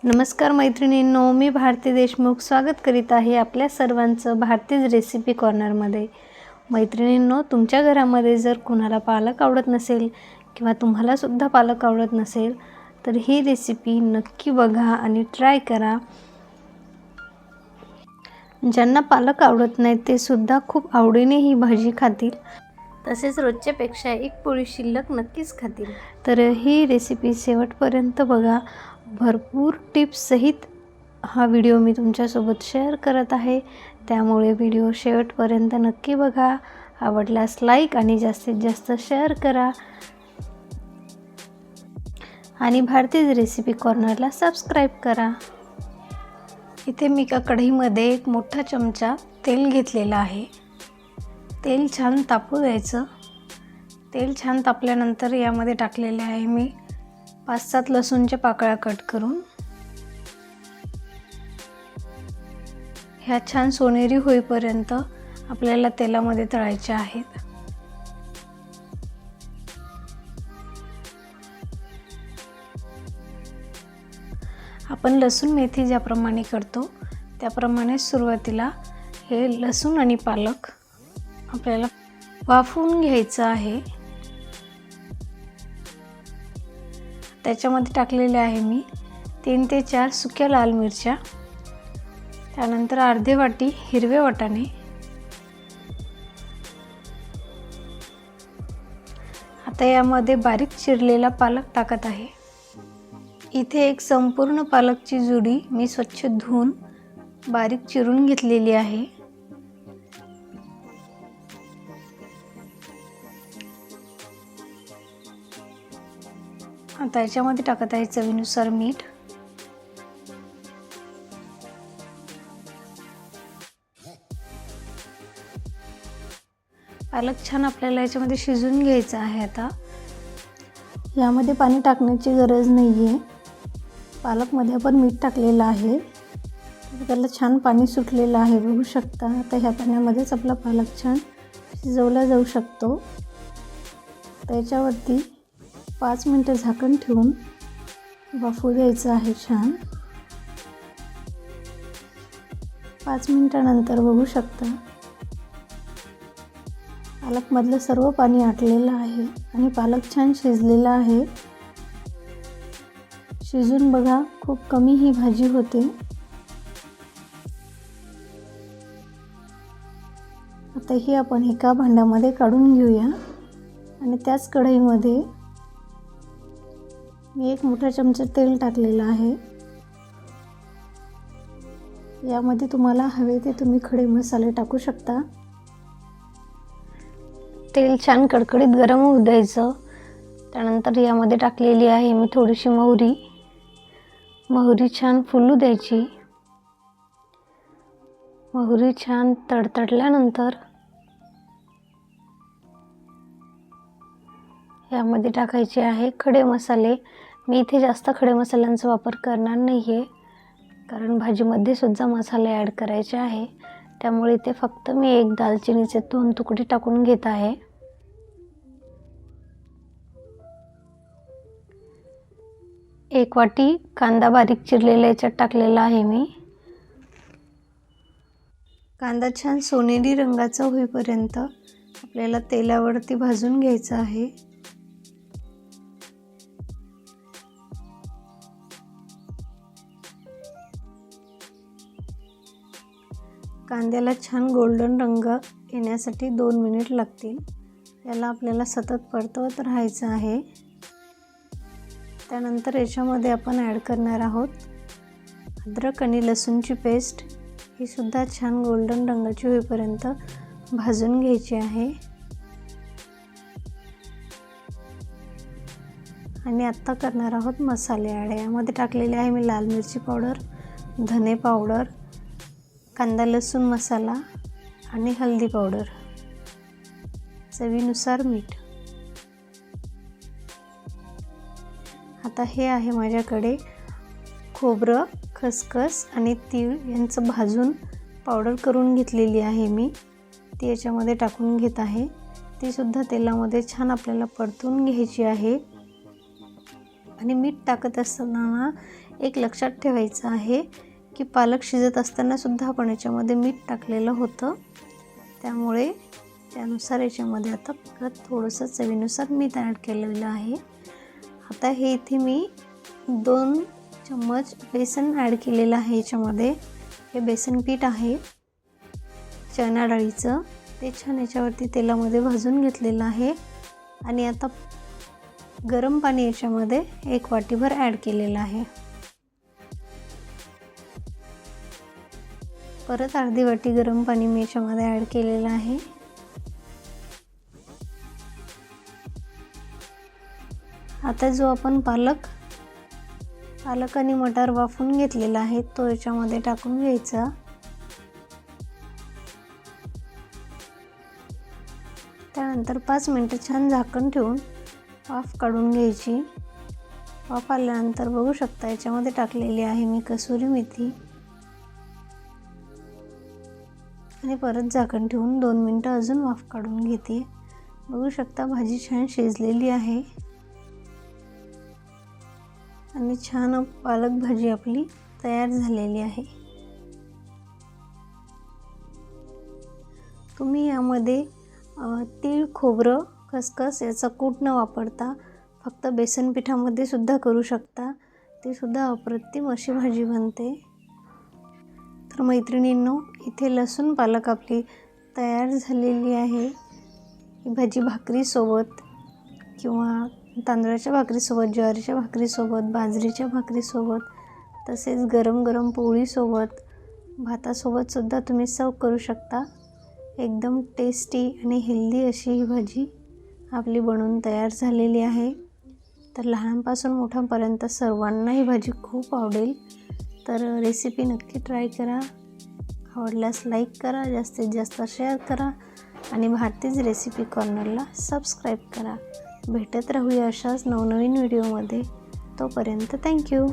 नमस्कार मैत्रिणींनो, मी भारती देशमुख स्वागत करीत आहे आपल्या सर्वांचं भारतीज रेसिपी कॉर्नरमध्ये। मैत्रिणींनो, तुमच्या घरामध्ये जर कुणाला पालक आवडत नसेल किंवा तुम्हाला सुद्धा पालक आवडत नसेल तर ही रेसिपी नक्की बघा आणि ट्राय करा। ज्यांना पालक आवडत नाही ते सुद्धा खूप आवडीने ही भाजी खातील, तसेच रोजच्यापेक्षा एक पोळी शिल्लक नक्कीच खातील। तर ही रेसिपी शेवटपर्यंत बघा। भरपूर टिप्स सहित हा व्हिडिओ मी तुमच्यासोबत शेअर करत आहे, त्यामुळे व्हिडिओ शेवटपर्यंत नक्की बघा। आवडल्यास लाईक आणि जास्तीत जास्त शेअर करा आणि भारतीय रेसिपी कॉर्नरला सबस्क्राइब करा। इथे मी एका कढईमध्ये एक मोठा चमचा तेल घेतलेला आहे। तेल छान तापू द्यायचं। तेल छान तापल्यानंतर यामध्ये टाकलेले आहे मी 5-7 लसूणच्या पाकळ्या कट करून। ह्या छान सोनेरी होईपर्यंत आपल्याला तेलामध्ये तळायचे आहेत। आपण लसूण मेथी ज्याप्रमाणे करतो त्याप्रमाणे सुरुवातीला हे लसूण आणि पालक आपल्याला वाफवून घ्यायचं आहे। त्याच्यामध्ये टाकलेले आहे मी 3 ते 4 सुक्या लाल मिरच्या, त्यानंतर अर्धे वाटी हिरवे वाटाणे, आता यामध्ये बारीक चिरलेला पालक टाकत आहे। इथे एक संपूर्ण पालकची जुडी मी स्वच्छ धुवून बारीक चिरून घेतलेली आहे। आता याच्यामध्ये टाकत आहे चवीनुसार मीठ, पालक छान आपल्याला याच्यामध्ये शिजून घ्यायचा आहे। आता यामध्ये पाणी टाकण्याची गरज नाही आहे। पालकमध्ये आपण मीठ टाकलेलं आहे, त्याला छान पाणी सुटलेलं आहे, बघू शकता। आता ह्या पाण्यामध्येच आपला पालक छान शिजवला जाऊ शकतो। त्याच्यावरती 5 मिनिटं झाकण ठेवून वाफू द्यायचं आहे छान। 5 मिनिटानंतर बघू शकता पालकमधलं सर्व पाणी आटलेलं आहे आणि पालक छान शिजलेला आहे। शिजून बघा, खूप कमी ही भाजी होते। आता ही आपण एका भांड्यामध्ये काढून घेऊया आणि त्याच कढईमध्ये मी एक मोठा चमचा तेल टाकलेला आहे। यामध्ये तुम्हाला हवे ते तुम्ही खडे मसाले टाकू शकता। तेल छान कडकडीत गरम होऊ द्यायचं। त्यानंतर यामध्ये टाकलेली आहे मी थोडीशी मोहरी। मोहरी छान फुलू द्यायची। मोहरी छान तडतडल्यानंतर यामध्ये टाकायचे आहे खडे मसाले। मी इथे जास्त खडे मसाल्यांचा वापर करणार नाहीये, कारण भाजीमध्ये सुद्धा मसाले ॲड करायचे आहे, त्यामुळे इथे फक्त मी एक दालचिनीचे 2 तुकडे टाकून घेत आहे। एक वाटी कांदा बारीक चिरलेला याच्यात टाकलेला आहे मी। कांदा छान सोनेरी रंगाचा होईपर्यंत आपल्याला तेलावरती भाजून घ्यायचा आहे। कांद्याला छान गोल्डन रंग येण्यासाठी 2 मिनिट लागतील। याला आपल्याला सतत परतवत राहायचं आहे। त्यानंतर याच्यामध्ये आपण ॲड करणार आहोत अद्रक आणि लसूणची पेस्ट। ही सुद्धा छान गोल्डन रंगाची होईपर्यंत भाजून घ्यायची आहे। आणि आता करणार आहोत मसाले ॲड। यामध्ये टाकलेले आहे मी लाल मिरची पावडर, धने पावडर, कांदा लसूण मसाला आणि हळदी पावडर, चवीनुसार मीठ। आता हे आहे माझ्याकडे खोबरं, खसखस आणि तीळ यांचं भाजून पावडर करून घेतलेली आहे मी, ती याच्यामध्ये टाकून घेत आहे। ती सुद्धा तेलामध्ये छान आपल्याला परतून घ्यायची आहे। आणि मीठ टाकत असताना एक लक्षात ठेवायचं आहे की पालक शिजत असताना सुद्धा आपण याच्यामध्ये मीठ टाकलेलं होतं, त्यामुळे त्यानुसार याच्यामध्ये आता परत थोडंसं चवीनुसार मीठ ॲड केलेलं आहे. आता हे इथे मी 2 चम्मच बेसन ॲड केलेलं आहे याच्यामध्ये. हे बेसन पीठ आहे चणा डाळीचं, ते छान याच्यावरती तेलामध्ये भाजून घेतलेलं आहे. आणि आता गरम पाणी याच्यामध्ये 1 वाटीभर ॲड केलेलं आहे. परत अर्धी वाटी गरम पाणी मी याच्यामध्ये ॲड केलेलं आहे. आता जो आपण पालक आणि मटार वाफून घेतलेला आहे तो याच्यामध्ये टाकून घ्यायचा. त्यानंतर 5 मिनिटं छान झाकण ठेवून वाफ काढून घ्यायची. वाफ आल्यानंतर बघू शकता याच्यामध्ये टाकलेली आहे मी कसुरी मेथी आणि परत झाकण ठेवून 2 मिनिटं अजून वाफ काढून घेते. बघू शकता भाजी छान शिजलेली आहे आणि छान पालक भाजी आपली तयार झालेली आहे. तुम्ही यामध्ये तीळ, खोबरं, खसखस याचा कूट न वापरता फक्त बेसन पिठामध्ये सुद्धा करू शकता. ती सुद्धा अप्रतिम अशी भाजी बनते. तर मैत्रिणींनो, इथे लसूण पालक आपली तयार झालेली आहे. ही भाजी भाकरीसोबत किंवा तांदळाच्या भाकरीसोबत, ज्वारीच्या भाकरीसोबत, बाजरीच्या भाकरीसोबत, तसेच गरम गरम पोळीसोबत, भातासोबत सुद्धा तुम्ही सर्व करू शकता. एकदम टेस्टी आणि हेल्दी अशी ही भाजी आपली बनवून तयार झालेली आहे. तर लहानांपासून मोठ्यांपर्यंत सर्वांना ही भाजी खूप आवडेल. तर रेसिपी नक्की ट्राय करा. आवडल्यास लाईक करा, जास्तीत जास्त शेअर करा आणि भारतीज रेसिपी कॉर्नरला सबस्क्राईब करा. भेटत राहूया अशाच नवनवीन व्हिडिओमध्ये. तोपर्यंत थँक्यू.